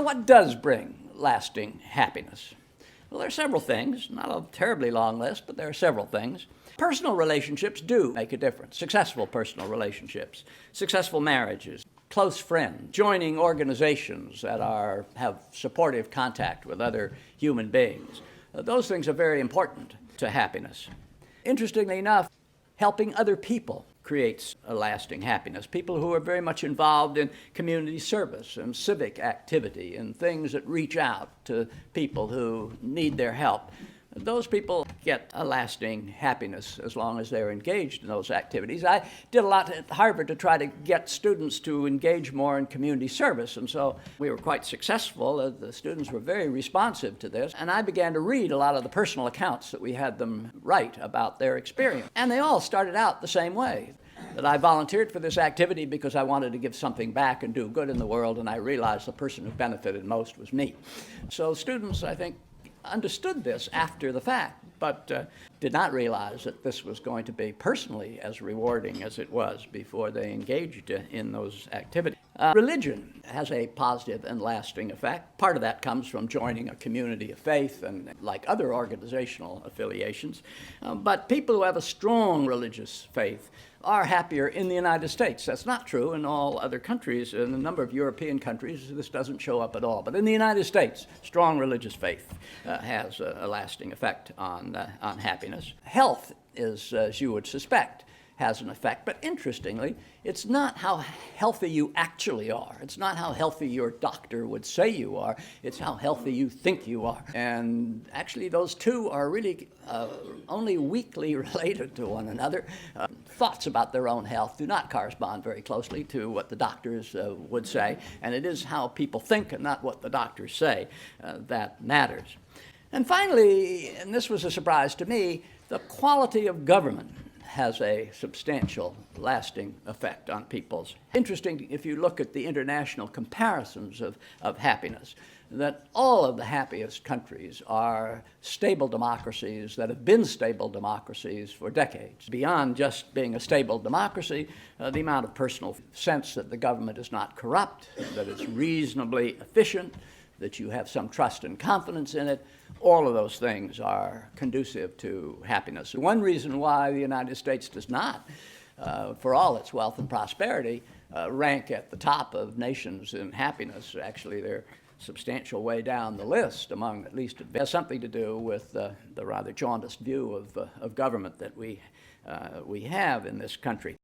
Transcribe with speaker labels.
Speaker 1: what does bring lasting happiness? Well, there are several things, not a terribly long list, but there are several things. Personal relationships do make a difference. Successful personal relationships, successful marriages, close friends, joining organizations that have supportive contact with other human beings. Those things are very important to happiness. Interestingly enough, helping other people creates a lasting happiness. People who are very much involved in community service and civic activity and things that reach out to people who need their help. Those people get a lasting happiness as long as they're engaged in those activities. I did a lot at Harvard to try to get students to engage more in community service, and so we were quite successful. The students were very responsive to this, and I began to read a lot of the personal accounts that we had them write about their experience. And they all started out the same way, that I volunteered for this activity because I wanted to give something back and do good in the world, and I realized the person who benefited most was me. So students, I think, understood this after the fact, but did not realize that this was going to be personally as rewarding as it was before they engaged in those activities. Religion has a positive and lasting effect. Part of that comes from joining a community of faith and like other organizational affiliations. But people who have a strong religious faith are happier in the United States. That's not true in all other countries. In a number of European countries, this doesn't show up at all. But in the United States, strong religious faith has a lasting effect on happiness. Health is, as you would suspect, has an effect. But interestingly, it's not how healthy you actually are. It's not how healthy your doctor would say you are. It's how healthy you think you are. And actually, those two are really only weakly related to one another. Thoughts about their own health do not correspond very closely to what the doctors would say. And it is how people think and not what the doctors say that matters. And finally, and this was a surprise to me, the quality of government has a substantial, lasting effect on people's. Interesting, if you look at the international comparisons of happiness, that all of the happiest countries are stable democracies that have been stable democracies for decades. Beyond just being a stable democracy, the amount of personal sense that the government is not corrupt, that it's reasonably efficient, that you have some trust and confidence in it, all of those things are conducive to happiness. One reason why the United States does not, for all its wealth and prosperity, rank at the top of nations in happiness, actually they're a substantial way down the list among, at least it has something to do with the rather jaundiced view of government that we have in this country.